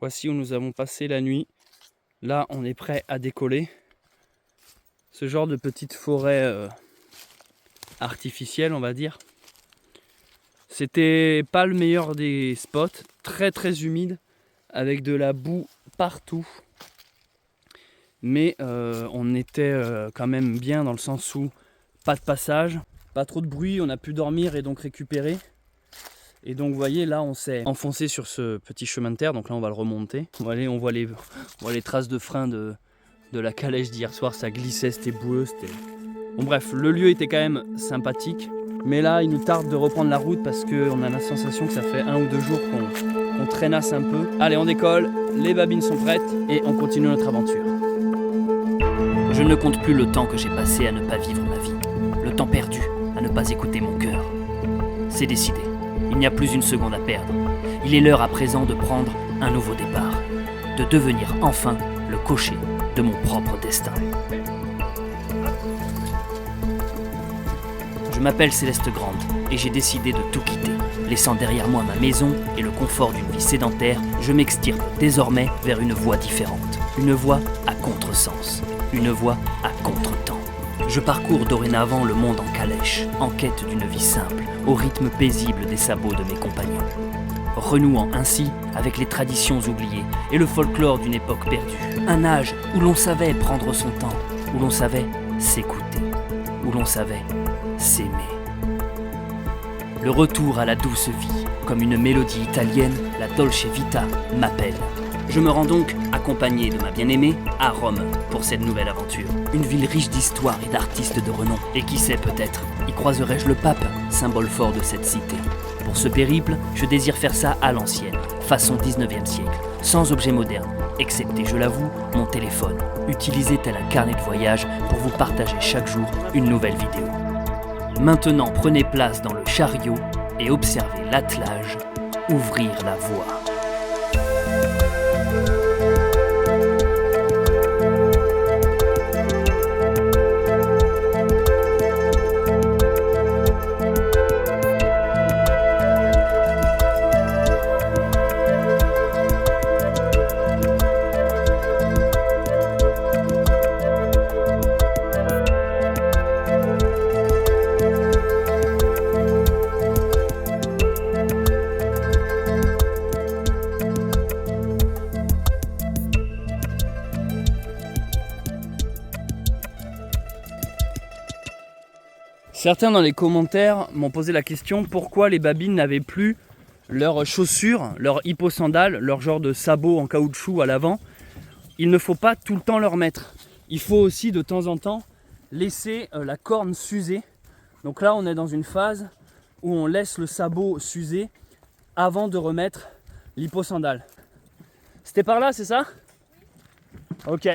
Voici où nous avons passé la nuit. Là, on est prêt à décoller. Ce genre de petite forêt artificielle, on va dire. C'était pas le meilleur des spots, très très humide, avec de la boue partout. Mais on était quand même bien dans le sens où pas de passage, pas trop de bruit, on a pu dormir et donc récupérer. Et donc vous voyez là on s'est enfoncé sur ce petit chemin de terre, donc là on va le remonter. On voit les traces de frein de la calèche d'hier soir, ça glissait, c'était boueux. Bon bref, le lieu était quand même sympathique. Mais là il nous tarde de reprendre la route parce qu'on a la sensation que ça fait 1 ou 2 jours qu'on traînasse un peu. Allez on décolle, les babines sont prêtes et on continue notre aventure. Je ne compte plus le temps que j'ai passé à ne pas vivre ma vie. Le temps perdu à ne pas écouter mon cœur. C'est décidé. Il n'y a plus une seconde à perdre. Il est l'heure à présent de prendre un nouveau départ. De devenir enfin le cocher de mon propre destin. Je m'appelle Céleste Grande et j'ai décidé de tout quitter. Laissant derrière moi ma maison et le confort d'une vie sédentaire, je m'extirpe désormais vers une voie différente. Une voie à contresens. Une voie à contre-temps. Je parcours dorénavant le monde en calèche, en quête d'une vie simple, au rythme paisible des sabots de mes compagnons. Renouant ainsi avec les traditions oubliées et le folklore d'une époque perdue. Un âge où l'on savait prendre son temps, où l'on savait s'écouter, où l'on savait s'aimer. Le retour à la douce vie, comme une mélodie italienne, la Dolce Vita m'appelle. Je me rends donc, accompagné de ma bien-aimée, à Rome pour cette nouvelle aventure. Une ville riche d'histoire et d'artistes de renom. Et qui sait peut-être, y croiserai-je le pape, symbole fort de cette cité. Pour ce périple, je désire faire ça à l'ancienne, façon 19e siècle, sans objet moderne, excepté, je l'avoue, mon téléphone, utilisé tel un carnet de voyage pour vous partager chaque jour une nouvelle vidéo. Maintenant, prenez place dans le chariot et observez l'attelage ouvrir la voie. Certains dans les commentaires m'ont posé la question pourquoi les babines n'avaient plus leurs chaussures, leurs hipposandales, leur genre de sabots en caoutchouc à l'avant. Il ne faut pas tout le temps leur mettre. Il faut aussi de temps en temps laisser la corne s'user. Donc là on est dans une phase où on laisse le sabot s'user avant de remettre l'hipposandale. C'était par là, c'est ça? Ok.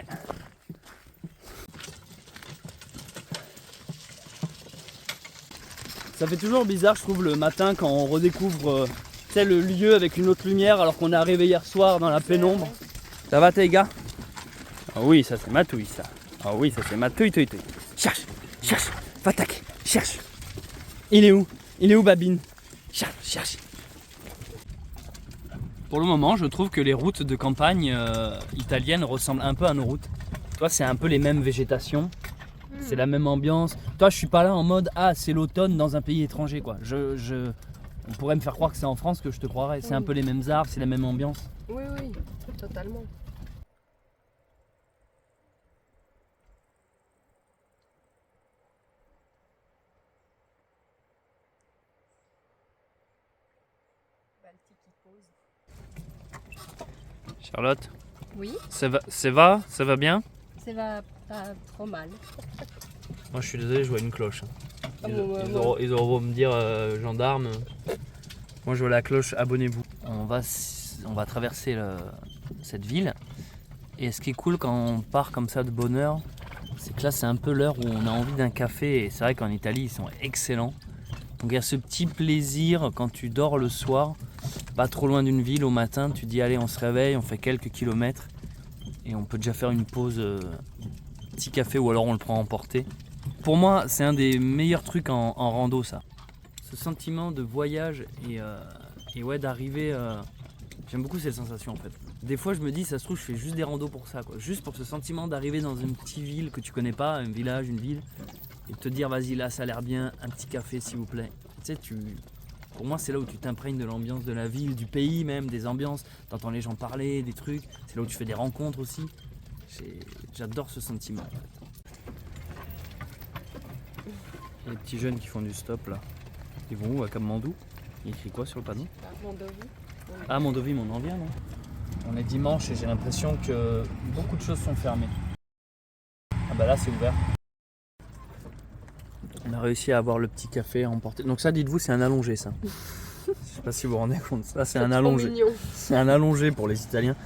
Ça fait toujours bizarre, je trouve, le matin quand on redécouvre le lieu avec une autre lumière alors qu'on est arrivé hier soir dans la pénombre. Ça va tes gars? Ah oui, ça c'est matouille ça. Ah oui, ça c'est matouille, touille, touille. Cherche, cherche, va tac, cherche. Il est où? Il est où Babine? Cherche, cherche. Pour le moment, je trouve que les routes de campagne italiennes ressemblent un peu à nos routes. Toi, c'est un peu les mêmes végétations. C'est la même ambiance. Toi, je suis pas là en mode ah c'est l'automne dans un pays étranger quoi. On pourrait me faire croire que c'est en France que je te croirais. C'est un peu les mêmes arbres, c'est la même ambiance. Oui, oui, totalement. Charlotte, Oui, ça va bien? ça va pas trop mal. Moi, je suis désolé, je vois une cloche. Ils auront beau me dire gendarme. Moi, je vois la cloche, abonnez-vous. On va traverser cette ville. Et ce qui est cool quand on part comme ça de bonne heure, c'est que là, c'est un peu l'heure où on a envie d'un café. Et c'est vrai qu'en Italie, ils sont excellents. Donc, il y a ce petit plaisir quand tu dors le soir, pas trop loin d'une ville au matin. Tu dis, allez, on se réveille, on fait quelques kilomètres. Et on peut déjà faire une pause, petit café, ou alors on le prend à emporter. Pour moi, c'est un des meilleurs trucs en rando, ça. Ce sentiment de voyage et ouais, d'arriver. J'aime beaucoup cette sensation en fait. Des fois, je me dis, ça se trouve, je fais juste des randos pour ça, quoi. Juste pour ce sentiment d'arriver dans une petite ville que tu connais pas, un village, une ville, et de te dire, vas-y, là, ça a l'air bien, un petit café, s'il vous plaît. Tu sais, pour moi, c'est là où tu t'imprègnes de l'ambiance de la ville, du pays même, des ambiances. T'entends les gens parler, des trucs. C'est là où tu fais des rencontres aussi. J'adore ce sentiment. Les petits jeunes qui font du stop, là. Ils vont où, à Katmandou? Il écrit quoi sur le panneau? Mondovi. Ah, Mondovi, mais on en vient, non? On est dimanche et j'ai l'impression que beaucoup de choses sont fermées. Ah bah là c'est ouvert. On a réussi à avoir le petit café à emporter. Donc ça, dites-vous, c'est un allongé, ça. Je sais pas si vous vous rendez compte. Ça, c'est un allongé. C'est un allongé pour les Italiens.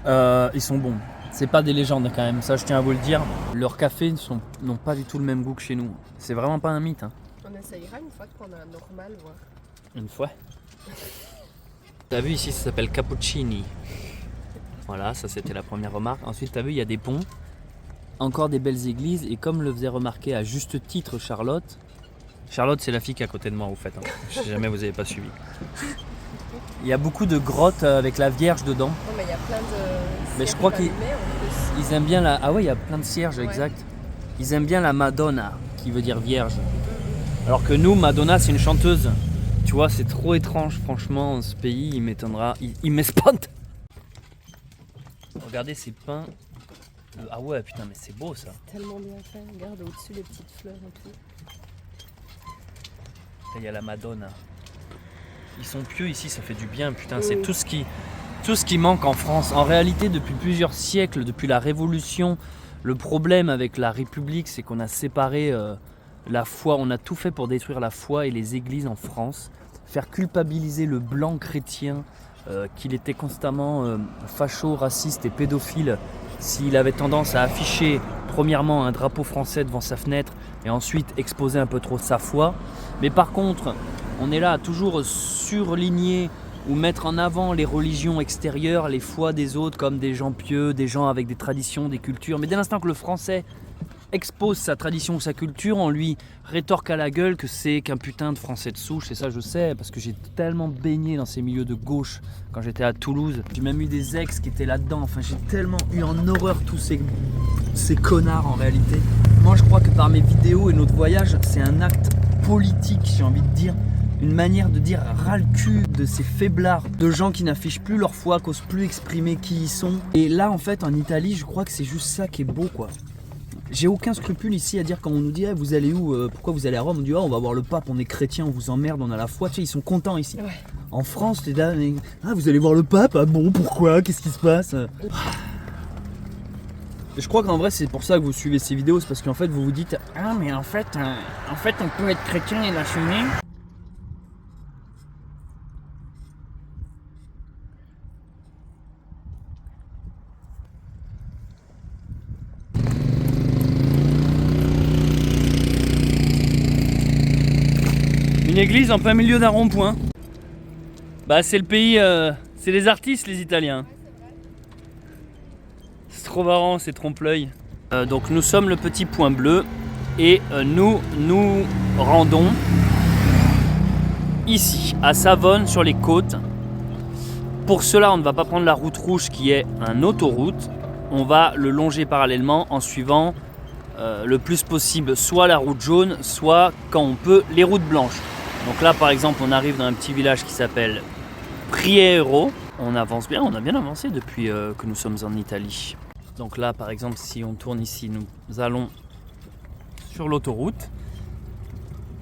Ils sont bons. C'est pas des légendes quand même, ça je tiens à vous le dire. Leurs cafés n'ont pas du tout le même goût que chez nous. C'est vraiment pas un mythe. Hein. On essayera une fois de prendre un normal, voir. Une fois. T'as vu ici, ça s'appelle cappuccini. Voilà, ça c'était la première remarque. Ensuite, t'as vu, il y a des ponts, encore des belles églises, et comme le faisait remarquer à juste titre Charlotte, c'est la fille qui est à côté de moi, au fait. Hein. Si jamais vous n'avez pas suivi. Il y a beaucoup de grottes avec la Vierge dedans. Non, mais il y a plein de. Mais je crois qu'ils aiment bien la. Ah ouais, il y a plein de cierges, ouais. Exact. Ils aiment bien la Madonna, qui veut dire Vierge. Alors que nous, Madonna, c'est une chanteuse. Tu vois, c'est trop étrange, franchement, ce pays, il m'étonnera. Il m'espante. Regardez ces pins. Ah ouais, putain, mais c'est beau ça. C'est tellement bien fait. Regarde au-dessus les petites fleurs et tout. Là, il y a la Madonna. Ils sont pieux ici, ça fait du bien, putain. C'est tout ce qui manque en France. En réalité, depuis plusieurs siècles, depuis la Révolution, le problème avec la République, c'est qu'on a séparé la foi. On a tout fait pour détruire la foi et les églises en France. Faire culpabiliser le blanc chrétien, qu'il était constamment facho, raciste et pédophile, s'il avait tendance à afficher premièrement un drapeau français devant sa fenêtre et ensuite exposer un peu trop sa foi. Mais par contre, on est là à toujours surligner ou mettre en avant les religions extérieures, les foi des autres comme des gens pieux, des gens avec des traditions, des cultures. Mais dès l'instant que le français expose sa tradition ou sa culture, on lui rétorque à la gueule que c'est qu'un putain de français de souche. Et ça je sais parce que j'ai tellement baigné dans ces milieux de gauche quand j'étais à Toulouse. J'ai même eu des ex qui étaient là-dedans. Enfin, j'ai tellement eu en horreur tous ces connards en réalité. Moi je crois que par mes vidéos et notre voyage, c'est un acte politique, j'ai envie de dire. Une manière de dire ras le cul de ces faiblards, de gens qui n'affichent plus leur foi, qui n'osent plus exprimer qui ils sont. Et là en fait en Italie, je crois que c'est juste ça qui est beau, quoi. J'ai aucun scrupule ici à dire quand on nous dit vous allez où, pourquoi vous allez à Rome, on dit on va voir le pape, on est chrétien, on vous emmerde, on a la foi, tu sais, ils sont contents ici. Ouais. En France, t'es là, vous allez voir le pape, ah bon, pourquoi, qu'est-ce qui se passe? Je crois qu'en vrai c'est pour ça que vous suivez ces vidéos, c'est parce qu'en fait vous vous dites ah mais en fait on peut être chrétien et l'assumer. Une église en plein milieu d'un rond-point. Bah c'est le pays, c'est les artistes les Italiens. C'est trop marrant, c'est trompe-l'œil. Donc nous sommes le petit point bleu et nous rendons ici à Savone sur les côtes. Pour cela on ne va pas prendre la route rouge qui est une autoroute. On va le longer parallèlement en suivant le plus possible soit la route jaune, soit quand on peut les routes blanches. Donc là par exemple on arrive dans un petit village qui s'appelle Priero. On avance bien, on a bien avancé depuis que nous sommes en Italie. Donc là par exemple si on tourne ici, nous allons sur l'autoroute.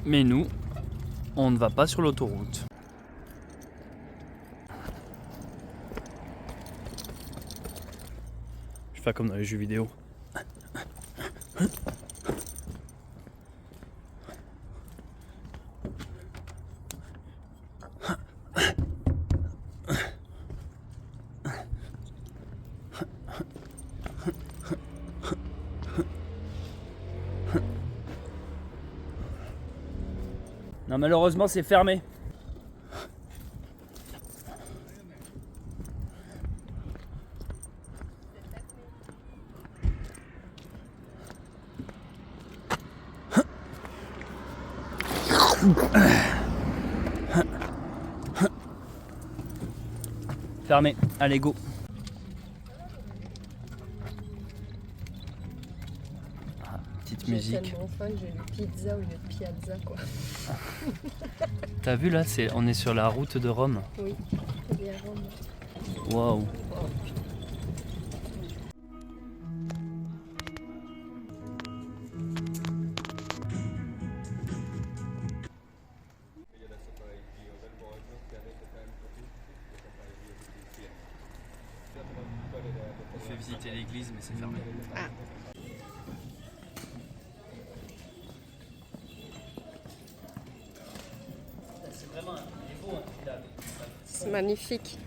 Mais nous, on ne va pas sur l'autoroute. Je fais comme dans les jeux vidéo. Non, malheureusement, c'est fermé. Fermé. Allez, go. musique. J'ai tellement faim que j'ai une pizza au lieu de piazza, quoi. T'as vu là, on est sur la route de Rome. Oui, il y a Rome. Waouh. Wow, putain. On fait visiter l'église, mais c'est fermé. Ah. C'est vraiment beau, hein, C'est magnifique.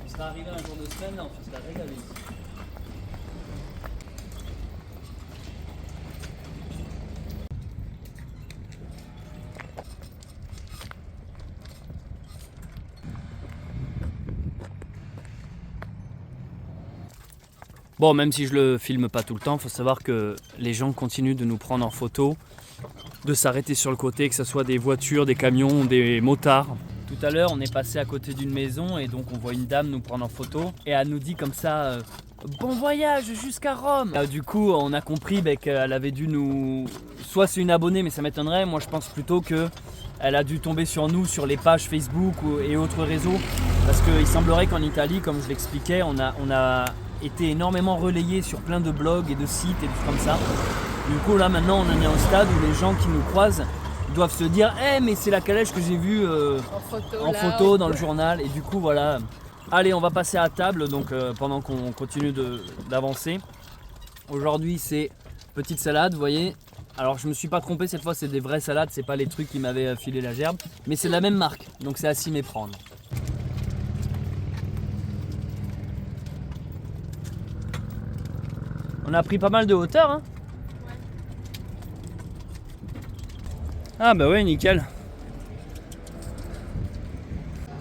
On serait arrivé un jour de semaine, là, on se serait régalé ici. Bon, même si je le filme pas tout le temps, faut savoir que les gens continuent de nous prendre en photo, de s'arrêter sur le côté, que ce soit des voitures, des camions, des motards. Tout à l'heure, on est passé à côté d'une maison et donc on voit une dame nous prendre en photo et elle nous dit comme ça bon voyage jusqu'à Rome. Du coup, on a compris qu'elle avait dû nous... Soit c'est une abonnée, mais ça m'étonnerait. Moi, je pense plutôt qu'elle a dû tomber sur nous sur les pages Facebook et autres réseaux. Parce qu'il semblerait qu'en Italie, comme je l'expliquais, on a été énormément relayé sur plein de blogs et de sites et tout comme ça. Du coup, là, maintenant, on en est au stade où les gens qui nous croisent doivent se dire « mais c'est la calèche que j'ai vue en photo dans le journal. » Et du coup, voilà. Allez, on va passer à table donc pendant qu'on continue d'avancer. Aujourd'hui, c'est petite salade, vous voyez. Alors, je me suis pas trompé, cette fois, c'est des vraies salades, c'est pas les trucs qui m'avaient filé la gerbe. Mais c'est de la même marque, donc c'est à s'y méprendre. On a pris pas mal de hauteur, hein. Ah bah ouais, nickel.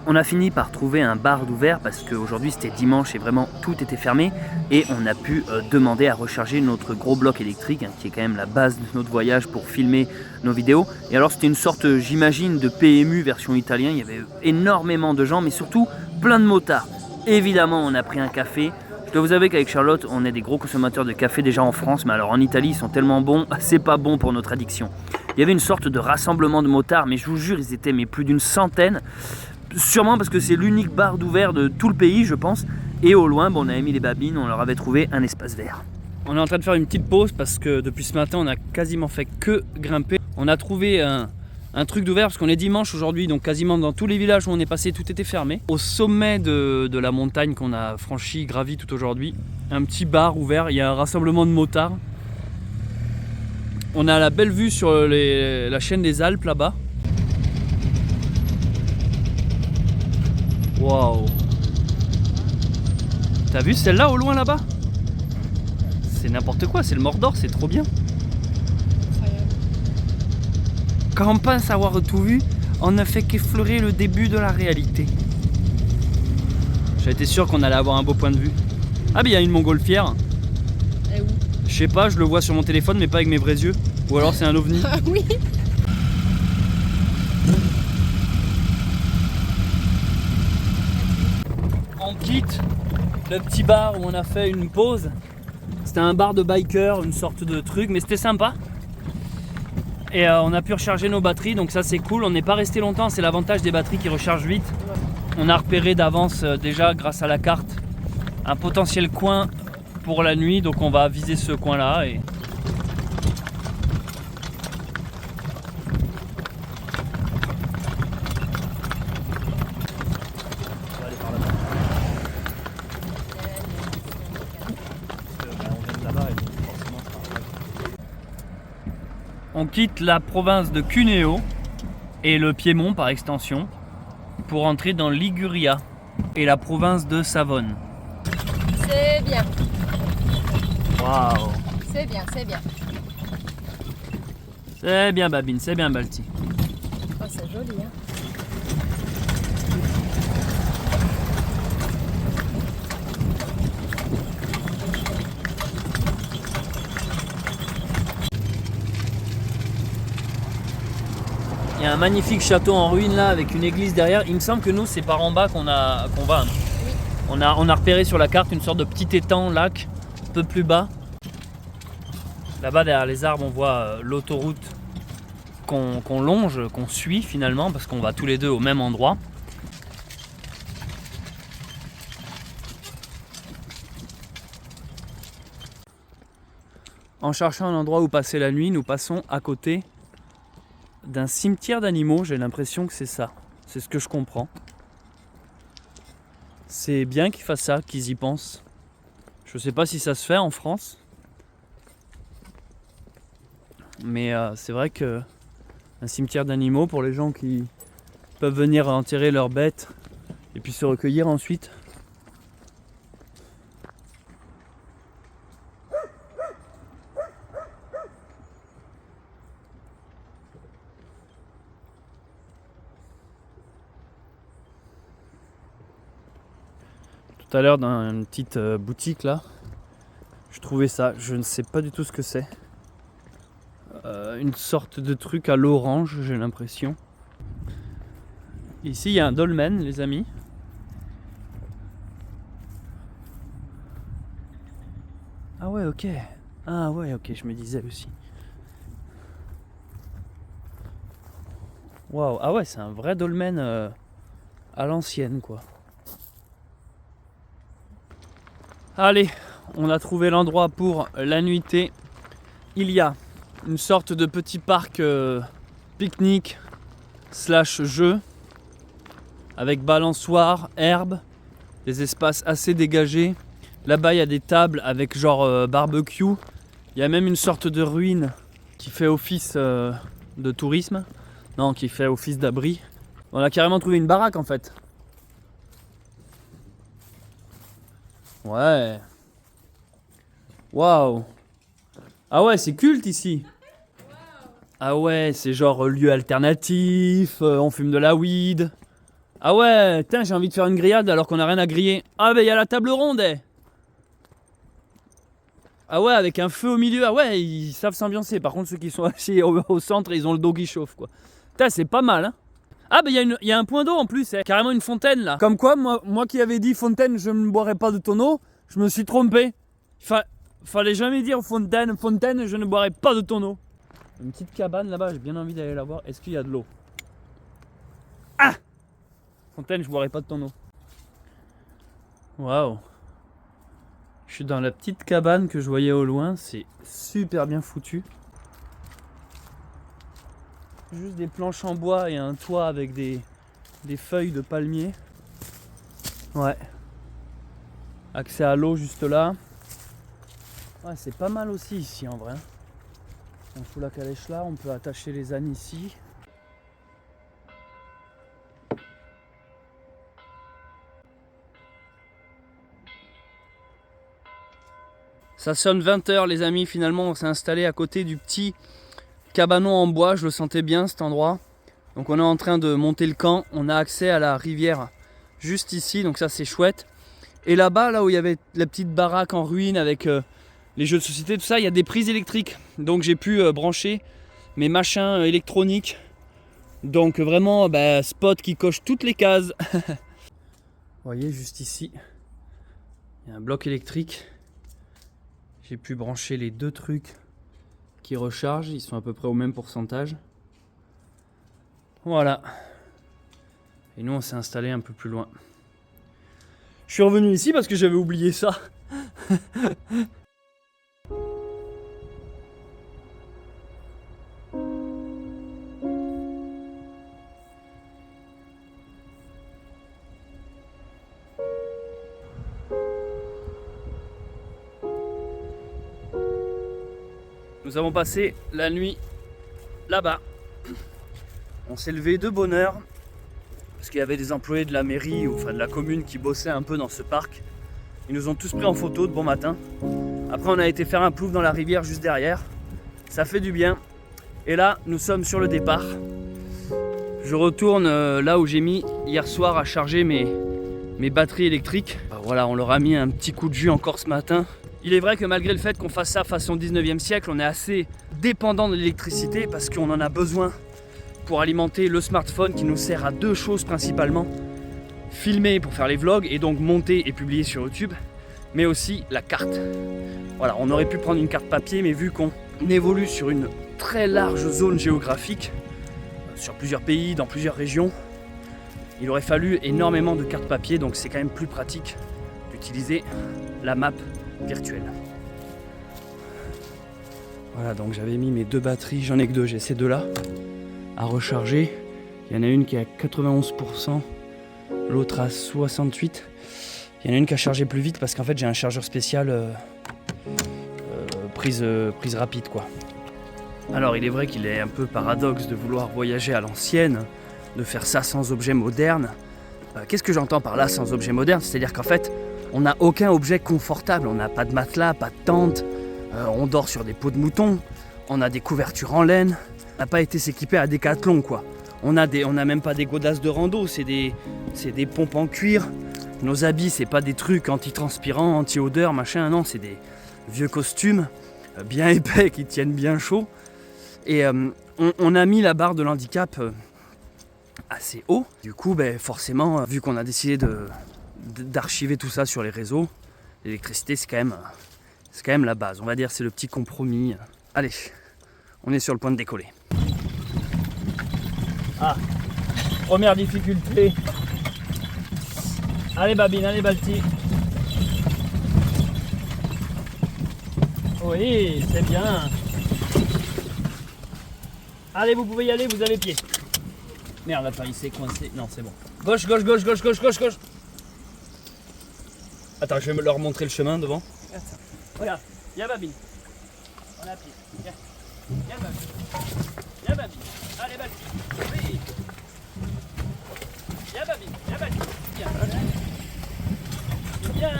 On a fini par trouver un bar d'ouvert parce qu'aujourd'hui c'était dimanche et vraiment tout était fermé et on a pu demander à recharger notre gros bloc électrique hein, qui est quand même la base de notre voyage pour filmer nos vidéos. Et alors c'était une sorte, j'imagine, de PMU version italien. Il y avait énormément de gens mais surtout plein de motards. Évidemment on a pris un café. Je dois vous avouer qu'avec Charlotte, on est des gros consommateurs de café déjà en France, mais alors en Italie, ils sont tellement bons, c'est pas bon pour notre addiction. Il y avait une sorte de rassemblement de motards, mais je vous jure, ils étaient plus d'une centaine. Sûrement parce que c'est l'unique bar d'ouvert de tout le pays, je pense. Et au loin, on a mis les babines, on leur avait trouvé un espace vert. On est en train de faire une petite pause parce que depuis ce matin, on a quasiment fait que grimper. On a trouvé un truc d'ouvert parce qu'on est dimanche aujourd'hui, donc quasiment dans tous les villages où on est passé, tout était fermé. Au sommet de la montagne qu'on a franchi, gravi tout aujourd'hui, un petit bar ouvert, il y a un rassemblement de motards. On a la belle vue sur la chaîne des Alpes là-bas. Waouh! T'as vu celle-là au loin là-bas? C'est n'importe quoi, c'est le Mordor, c'est trop bien. Quand on pense avoir tout vu, on ne fait qu'effleurer le début de la réalité. J'ai été sûr qu'on allait avoir un beau point de vue. Ah mais il y a une montgolfière. Et où? Je sais pas, je le vois sur mon téléphone mais pas avec mes vrais yeux. Ou alors c'est un ovni. Ah oui. On quitte le petit bar où on a fait une pause. C'était un bar de bikers, une sorte de truc, mais c'était sympa. Et on a pu recharger nos batteries, donc ça c'est cool. On n'est pas resté longtemps, c'est l'avantage des batteries qui rechargent vite. On a repéré d'avance déjà grâce à la carte un potentiel coin pour la nuit, donc on va viser ce coin là. Et... On quitte la province de Cuneo et le Piémont par extension pour entrer dans Liguria et la province de Savone. C'est bien. Waouh! C'est bien, c'est bien. C'est bien Babine, c'est bien Balti. Oh, c'est joli, hein. Il y a un magnifique château en ruine là avec une église derrière. Il me semble que nous c'est par en bas qu'on va. Oui. On a repéré sur la carte une sorte de petit étang, lac, un peu plus bas. Là-bas derrière les arbres on voit l'autoroute qu'on longe, qu'on suit finalement parce qu'on va tous les deux au même endroit. En cherchant un endroit où passer la nuit, nous passons à côté d'un cimetière d'animaux. J'ai l'impression que c'est ça. C'est ce que je comprends. C'est bien qu'ils fassent ça, qu'ils y pensent. Je sais pas si ça se fait en France. Mais c'est vrai que un cimetière d'animaux pour les gens qui peuvent venir enterrer leurs bêtes et puis se recueillir ensuite. Tout à l'heure dans une petite boutique là, je trouvais ça, je ne sais pas du tout ce que c'est. Une sorte de truc à l'orange, j'ai l'impression. Ici il y a un dolmen les amis. Ah ouais ok. Ah ouais ok, je me disais aussi. Waouh, ah ouais c'est un vrai dolmen à l'ancienne quoi. Allez, on a trouvé l'endroit pour la nuitée. Il y a une sorte de petit parc pique-nique / jeu avec balançoire, herbe, des espaces assez dégagés. Là-bas il y a des tables avec genre barbecue. Il y a même une sorte de ruine qui fait office de tourisme. Non, qui fait office d'abri. On a carrément trouvé une baraque en fait. Ouais. Waouh. Ah ouais, c'est culte ici. Ah ouais, c'est genre lieu alternatif, on fume de la weed. Ah ouais, putain, j'ai envie de faire une grillade alors qu'on a rien à griller. Ah bah il y a la table ronde. Ah ouais, avec un feu au milieu. Ah ouais, ils savent s'ambiancer. Par contre, ceux qui sont assis au centre, ils ont le dos qui chauffe quoi. Putain, c'est pas mal hein. Ah bah il y a un point d'eau en plus, carrément une fontaine là. Comme quoi, moi qui avais dit fontaine, je ne boirais pas de tonneau, je me suis trompé. Fallait jamais dire fontaine, je ne boirais pas de tonneau. Une petite cabane là-bas, j'ai bien envie d'aller la voir. Est-ce qu'il y a de l'eau? Ah! Fontaine, je boirais pas de tonneau. Waouh. Je suis dans la petite cabane que je voyais au loin, c'est super bien foutu. Juste des planches en bois et un toit avec des feuilles de palmier. Ouais. Accès à l'eau juste là. Ouais, c'est pas mal aussi ici en vrai. On fout la calèche là, on peut attacher les ânes ici. Ça sonne 20h les amis, finalement on s'est installé à côté du petit cabanon en bois, je le sentais bien cet endroit. Donc on est en train de monter le camp, on a accès à la rivière juste ici, donc ça c'est chouette. Et là-bas, là où il y avait la petite baraque en ruine avec les jeux de société, tout ça, il y a des prises électriques. Donc j'ai pu brancher mes machins électroniques. Donc vraiment, spot qui coche toutes les cases. Vous voyez juste ici, il y a un bloc électrique. J'ai pu brancher les deux trucs qui rechargent, ils sont à peu près au même pourcentage. Voilà. Et nous on s'est installé un peu plus loin. Je suis revenu ici parce que j'avais oublié ça. Nous avons passé la nuit là-bas. On s'est levé de bonne heure parce qu'il y avait des employés de la mairie ou enfin de la commune qui bossaient un peu dans ce parc. Ils nous ont tous pris en photo de bon matin. Après on a été faire un plouf dans la rivière juste derrière. Ça fait du bien. Et là nous sommes sur le départ. Je retourne là où j'ai mis hier soir à charger mes batteries électriques. Voilà, on leur a mis un petit coup de jus encore ce matin. Il est vrai que malgré le fait qu'on fasse ça façon 19e siècle, on est assez dépendant de l'électricité parce qu'on en a besoin pour alimenter le smartphone qui nous sert à deux choses principalement. Filmer pour faire les vlogs et donc monter et publier sur YouTube, mais aussi la carte. Voilà, on aurait pu prendre une carte papier, mais vu qu'on évolue sur une très large zone géographique, sur plusieurs pays, dans plusieurs régions, il aurait fallu énormément de cartes papier, donc c'est quand même plus pratique d'utiliser la map virtuelle. Voilà, donc j'avais mis mes deux batteries, j'en ai que deux, j'ai ces deux là à recharger. Il y en a une qui est à 91%, l'autre à 68%. Il y en a une qui a chargé plus vite parce qu'en fait j'ai un chargeur spécial prise rapide quoi. Alors il est vrai qu'il est un peu paradoxe de vouloir voyager à l'ancienne, de faire ça sans objet moderne. Qu'est-ce que j'entends par là sans objet moderne? C'est-à-dire qu'en fait on n'a aucun objet confortable, on n'a pas de matelas, pas de tente, on dort sur des peaux de mouton, on a des couvertures en laine, on n'a pas été s'équiper à Décathlon quoi. On a même pas des godasses de rando, c'est des pompes en cuir. Nos habits c'est pas des trucs antitranspirants, anti-odeur, machin, non, c'est des vieux costumes bien épais qui tiennent bien chaud. Et on a mis la barre de l'handicap assez haut. Du coup, forcément, vu qu'on a décidé d'archiver tout ça sur les réseaux, l'électricité c'est quand même la base. On va dire c'est le petit compromis. Allez, on est sur le point de décoller. Ah, première difficulté. Allez Babine, allez Balti. Oui, c'est bien. Allez, vous pouvez y aller, vous avez pied. Merde, attends, il s'est coincé. Non, c'est bon. Gauche, gauche, gauche, gauche, gauche, gauche, gauche. Attends, je vais leur montrer le chemin devant. Regarde, y'a Babine. On a pied. Viens. Viens Babine. Viens Babine. Allez Balti. Oui. Viens Babine. Viens Balti. Viens. Bien.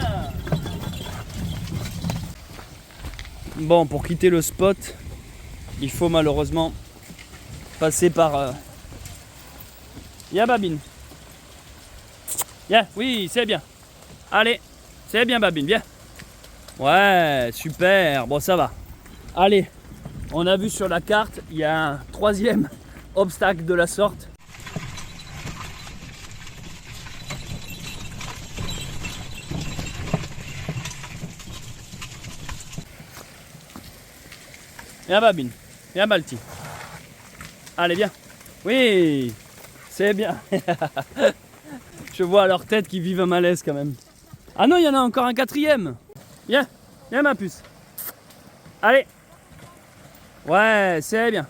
Bon, pour quitter le spot, il faut malheureusement passer par... Y'a Babine. Viens, oui, c'est bien. Allez, c'est bien Babine, viens. Ouais, super, bon ça va. Allez, on a vu sur la carte, il y a un troisième obstacle de la sorte. Viens Babine, viens Balti. Allez viens. Oui, c'est bien. Je vois à leur tête qu'ils vivent un malaise quand même. Ah non, il y en a encore un quatrième. Viens, viens ma puce. Allez. Ouais, c'est bien.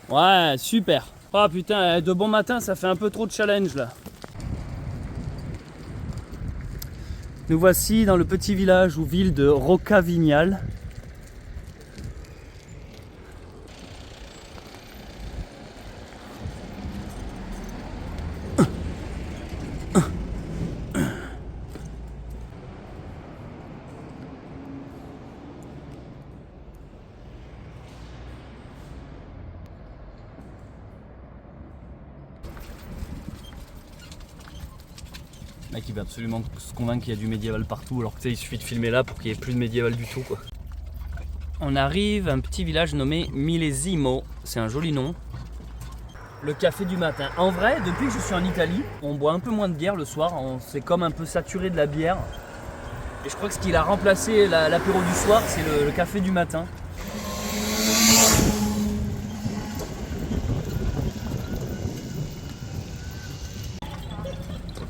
Ouais, super. Oh putain, de bon matin, ça fait un peu trop de challenge là. Nous voici dans le petit village ou ville de Rocavignal. Le mec il veut absolument se convaincre qu'il y a du médiéval partout alors que tu sais il suffit de filmer là pour qu'il n'y ait plus de médiéval du tout quoi. On arrive à un petit village nommé Millesimo, c'est un joli nom. Le café du matin. En vrai, depuis que je suis en Italie, on boit un peu moins de bière le soir, on s'est comme un peu saturé de la bière. Et je crois que ce qui a remplacé l'apéro du soir, c'est le café du matin.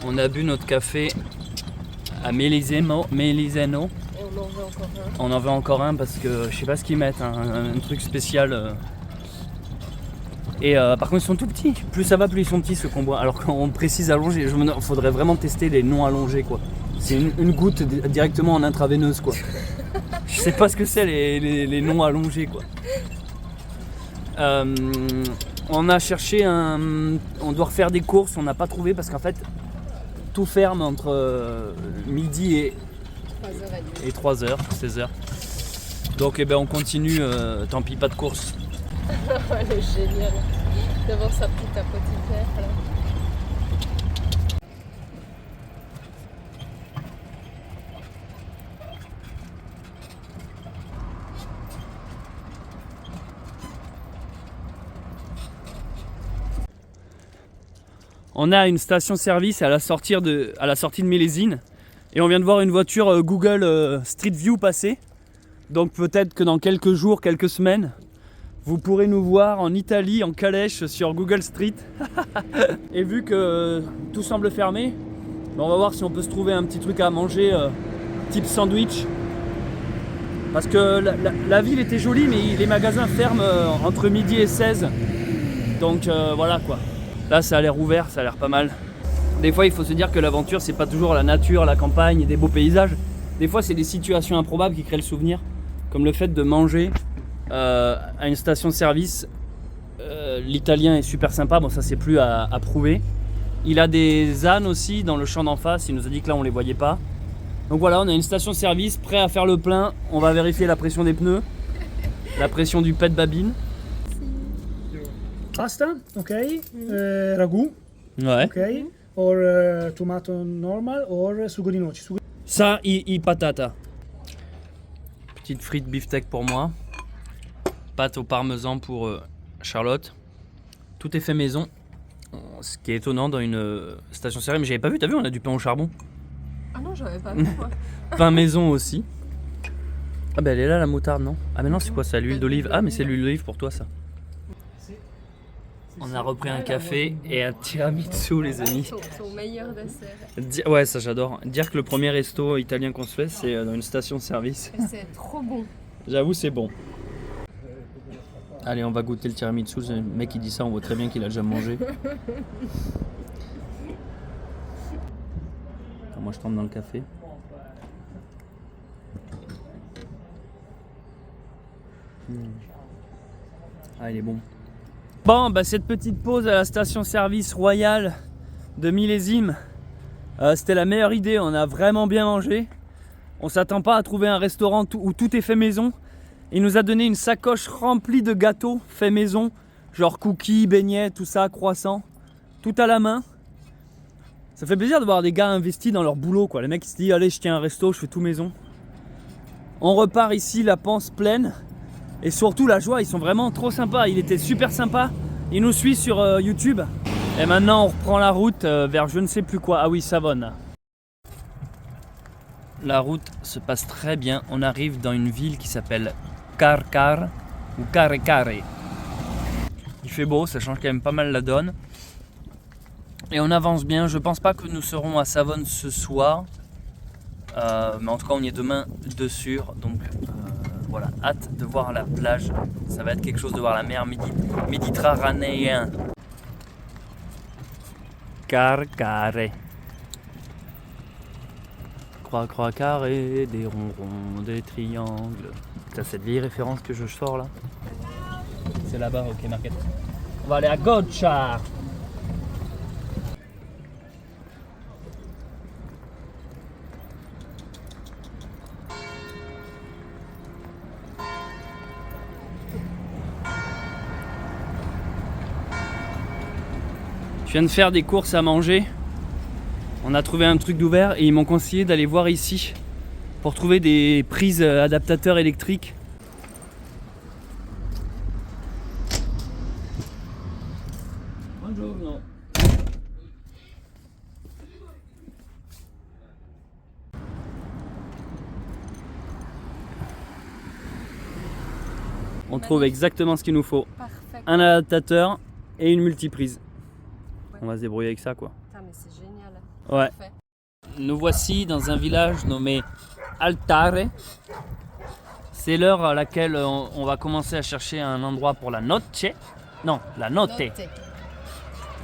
On a bu notre café à Millesimo. Et on en veut encore un. On en veut encore un parce que je sais pas ce qu'ils mettent, un truc spécial. Et par contre ils sont tout petits. Plus ça va, plus ils sont petits ceux qu'on boit. Alors qu'on précise allongé, il faudrait vraiment tester les non allongés quoi. C'est une goutte directement en intraveineuse quoi. Je sais pas ce que c'est les non allongés quoi. On a cherché on doit refaire des courses, on n'a pas trouvé parce qu'en fait tout ferme entre midi et 3h, 16h. Donc on continue, tant pis pas de course. Elle est géniale. Devant sa petite apothicaire là. On a une station-service à la sortie de Mélésine. Et on vient de voir une voiture Google Street View passer. Donc peut-être que dans quelques jours, quelques semaines, vous pourrez nous voir en Italie, en calèche, sur Google Street. Et vu que tout semble fermé, on va voir si on peut se trouver un petit truc à manger, type sandwich. Parce que la ville était jolie, mais les magasins ferment entre midi et 16. Donc voilà quoi. Là ça a l'air ouvert, ça a l'air pas mal. Des fois il faut se dire que l'aventure c'est pas toujours la nature, la campagne et des beaux paysages. Des fois c'est des situations improbables qui créent le souvenir. Comme le fait de manger à une station-service. L'italien est super sympa, bon ça c'est plus à prouver. Il a des ânes aussi dans le champ d'en face, il nous a dit que là on les voyait pas. Donc voilà, on a une station-service prêt à faire le plein. On va vérifier la pression des pneus, la pression du pet babine. Pasta, ok. Ragù, Ouais. ok. Or tomato normal, or sugo di noci. Ça, i patata. Petite frite beefsteak pour moi. Pâte au parmesan pour Charlotte. Tout est fait maison. Ce qui est étonnant dans une station-service. Mais j'avais pas vu, t'as vu, on a du pain au charbon. Ah non, j'avais pas vu moi. Pain maison aussi. Ah bah elle est là la moutarde, non? Ah mais non, c'est quoi ça? L'huile d'olive. Ah mais c'est l'huile d'olive pour toi ça. On a repris un café et un tiramisu les amis. Ton meilleur dessert. Ouais ça j'adore. Dire que le premier resto italien qu'on se fait c'est dans une station-service. C'est trop bon. J'avoue c'est bon. Allez on va goûter le tiramisu. Le mec qui dit ça on voit très bien qu'il a déjà mangé. Alors, moi je trempe dans le café. Ah il est bon. Bon bah cette petite pause à la station-service royale de Millésime, c'était la meilleure idée, on a vraiment bien mangé. On s'attend pas à trouver un restaurant où tout est fait maison. Il nous a donné une sacoche remplie de gâteaux fait maison, genre cookies, beignets, tout ça, croissants, tout à la main. Ça fait plaisir de voir des gars investis dans leur boulot quoi. Les mecs ils se disent allez je tiens un resto, je fais tout maison. On repart ici la panse pleine. Et surtout la joie, ils sont vraiment trop sympas. Il était super sympa. Il nous suit sur YouTube. Et maintenant on reprend la route vers je ne sais plus quoi. Ah oui, Savone. La route se passe très bien. On arrive dans une ville qui s'appelle Carcar ou Carecare. Il fait beau, ça change quand même pas mal la donne. Et on avance bien. Je pense pas que nous serons à Savone ce soir. Mais en tout cas on y est demain de sûr. Donc voilà, hâte de voir la plage. Ça va être quelque chose de voir la mer méditerranéenne. Carcare. Croix, croix, carré, des ronds-ronds, des triangles. C'est cette vieille référence que je sors là. C'est là-bas, ok, Marquette. On va aller à Goccia. Je viens de faire des courses à manger. On a trouvé un truc d'ouvert et ils m'ont conseillé d'aller voir ici pour trouver des prises adaptateurs électriques. Bonjour. On trouve exactement ce qu'il nous faut. Parfait. Un adaptateur et une multiprise. On va se débrouiller avec ça quoi. Putain, mais c'est génial. Ouais. Parfait. Nous voici dans un village nommé Altare. C'est l'heure à laquelle on va commencer à chercher un endroit pour la notte. Non, la notte. Notez.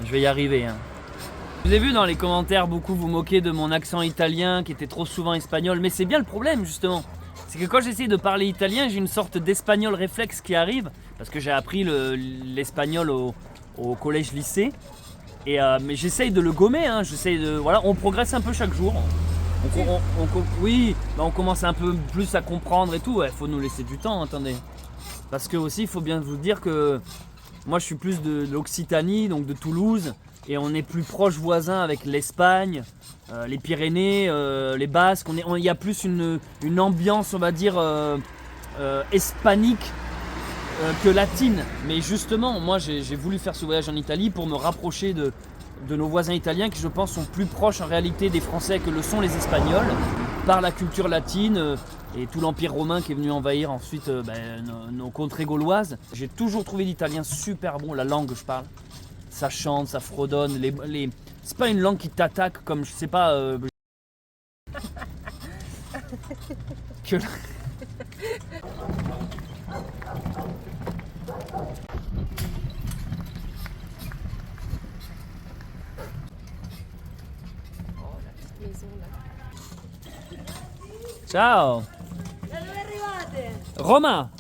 Je vais y arriver. Hein. Je vous ai vu dans les commentaires beaucoup vous moquer de mon accent italien qui était trop souvent espagnol. Mais c'est bien le problème justement. C'est que quand j'essaie de parler italien, j'ai une sorte d'espagnol réflexe qui arrive. Parce que j'ai appris l'espagnol au collège-lycée. Mais j'essaye de le gommer, hein. Voilà, on progresse un peu chaque jour. On commence un peu plus à comprendre et tout. Faut nous laisser du temps, attendez. Parce que aussi, il faut bien vous dire que moi, je suis plus de l'Occitanie, donc de Toulouse, et on est plus proche voisin avec l'Espagne, les Pyrénées, les Basques. Il y a plus une ambiance, on va dire, hispanique. Que latine, mais justement moi j'ai voulu faire ce voyage en Italie pour me rapprocher de nos voisins italiens qui je pense sont plus proches en réalité des Français que le sont les Espagnols par la culture latine et tout l'Empire romain qui est venu envahir ensuite nos contrées gauloises. J'ai toujours trouvé l'italien super bon, la langue je parle. Ça chante, ça fredonne, c'est pas une langue qui t'attaque comme je sais pas... que... Maison là. Ciao! Roma!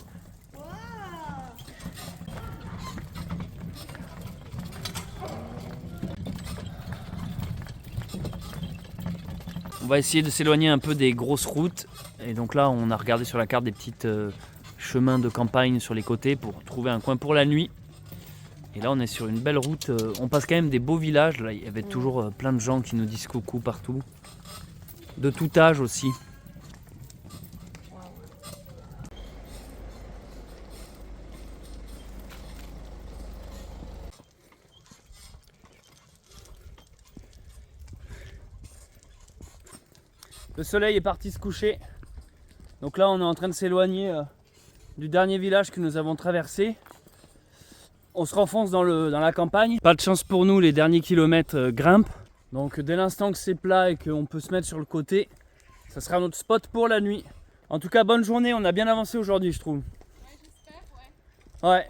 On va essayer de s'éloigner un peu des grosses routes. Et donc là, on a regardé sur la carte des petits chemins de campagne sur les côtés pour trouver un coin pour la nuit. Et là, on est sur une belle route. On passe quand même des beaux villages. Là, il y avait toujours plein de gens qui nous disent coucou partout. De tout âge aussi. Le soleil est parti se coucher. Donc là, on est en train de s'éloigner du dernier village que nous avons traversé. On se renfonce dans la campagne. Pas de chance pour nous, les derniers kilomètres grimpent. Donc dès l'instant que c'est plat et qu'on peut se mettre sur le côté, ça sera notre spot pour la nuit. En tout cas, bonne journée, on a bien avancé aujourd'hui, je trouve. Ouais, j'espère, ouais. Ouais.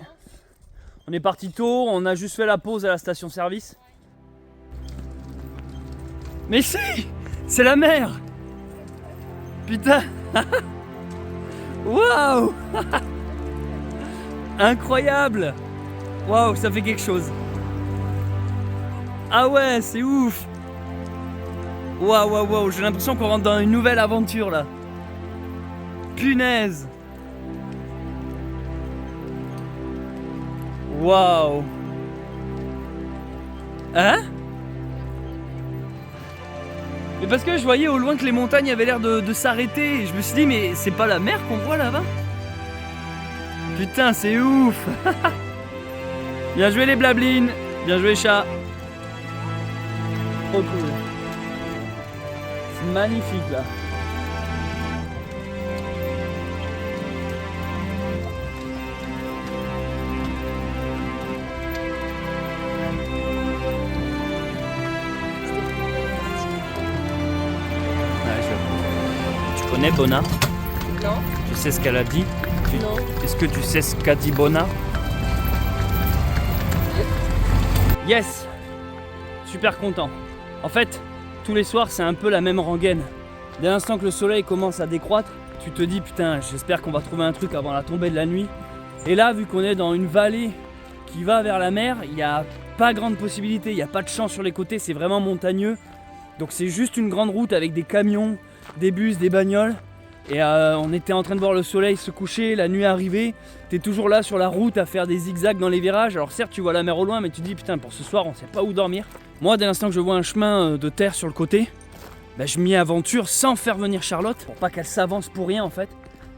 On est parti tôt, on a juste fait la pause à la station-service. Mais si! C'est la mer! Putain! Waouh! Incroyable! Waouh, ça fait quelque chose. Ah ouais, c'est ouf! Waouh, waouh, waouh, j'ai l'impression qu'on rentre dans une nouvelle aventure là. Punaise! Waouh! Hein? Mais parce que je voyais au loin que les montagnes avaient l'air de s'arrêter et je me suis dit mais c'est pas la mer qu'on voit là-bas? Putain, c'est ouf! Bien joué les blablines, bien joué chat. Trop cool. C'est magnifique là. Tu connais Bona? Non, Tu sais ce qu'elle a dit? non. Est-ce que tu sais ce qu'a dit Bona? Yes! Super content. En fait, tous les soirs, c'est un peu la même rengaine. Dès l'instant que le soleil commence à décroître, tu te dis putain, j'espère qu'on va trouver un truc avant la tombée de la nuit. Et là, vu qu'on est dans une vallée qui va vers la mer, il n'y a pas grande possibilité, il n'y a pas de champs sur les côtés, c'est vraiment montagneux. Donc c'est juste une grande route avec des camions, des bus, des bagnoles. Et on était en train de voir le soleil se coucher, la nuit arriver. T'es toujours là sur la route à faire des zigzags dans les virages. Alors certes tu vois la mer au loin, mais tu te dis putain, pour ce soir on sait pas où dormir. Moi dès l'instant que je vois un chemin de terre sur le côté, je m'y aventure sans faire venir Charlotte pour pas qu'elle s'avance pour rien en fait.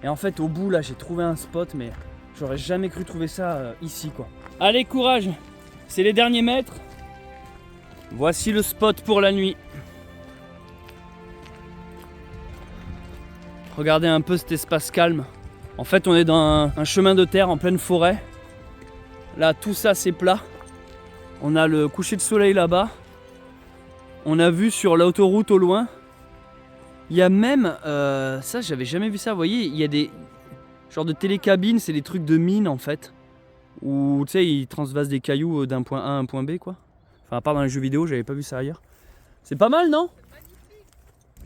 Et en fait au bout là j'ai trouvé un spot, mais j'aurais jamais cru trouver ça ici quoi. Allez courage, c'est les derniers mètres. Voici le spot pour la nuit. Regardez un peu cet espace calme. En fait, on est dans un chemin de terre en pleine forêt. Là, tout ça, c'est plat. On a le coucher de soleil là-bas. On a vu sur l'autoroute au loin. Il y a même... ça, j'avais jamais vu ça. Vous voyez, il y a des genres de télécabines. C'est des trucs de mine, en fait. Où, tu sais, ils transvasent des cailloux d'un point A à un point B, quoi. Enfin, à part dans les jeux vidéo, j'avais pas vu ça ailleurs. C'est pas mal, non ?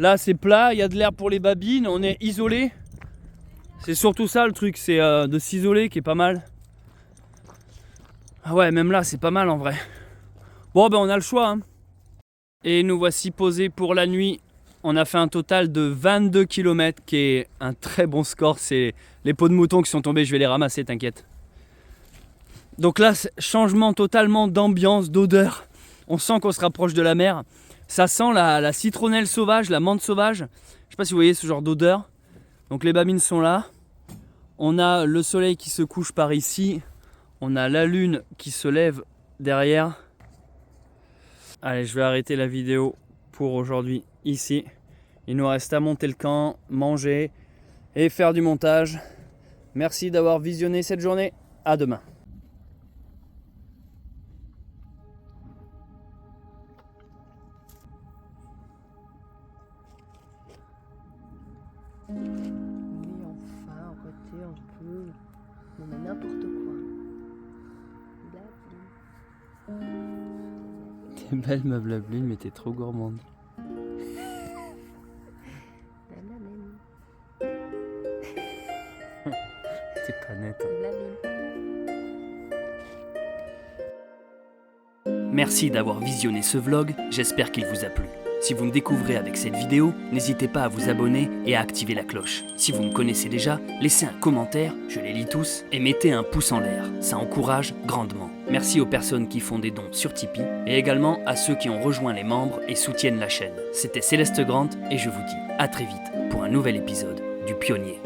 Là c'est plat, il y a de l'air pour les babines, on est isolé. C'est surtout ça le truc, c'est de s'isoler qui est pas mal. Ah ouais, même là c'est pas mal en vrai. Bon on a le choix hein. Et nous voici posés pour la nuit. On a fait un total de 22 km qui est un très bon score. C'est les peaux de mouton qui sont tombés, je vais les ramasser, t'inquiète. Donc là, changement totalement d'ambiance, d'odeur. On sent qu'on se rapproche de la mer. Ça sent la citronnelle sauvage, la menthe sauvage. Je sais pas si vous voyez ce genre d'odeur. Donc les babines sont là. On a le soleil qui se couche par ici. On a la lune qui se lève derrière. Allez, je vais arrêter la vidéo pour aujourd'hui ici. Il nous reste à monter le camp, manger et faire du montage. Merci d'avoir visionné cette journée. À demain. Oui, enfin, côté, on peut. On met n'importe quoi. T'es belle ma blabline, mais t'es trop gourmande. T'es pas nette. Merci d'avoir visionné ce vlog, j'espère qu'il vous a plu. Si vous me découvrez avec cette vidéo, n'hésitez pas à vous abonner et à activer la cloche. Si vous me connaissez déjà, laissez un commentaire, je les lis tous, et mettez un pouce en l'air, ça encourage grandement. Merci aux personnes qui font des dons sur Tipeee, et également à ceux qui ont rejoint les membres et soutiennent la chaîne. C'était Céleste Grant, et je vous dis à très vite pour un nouvel épisode du Pionnier.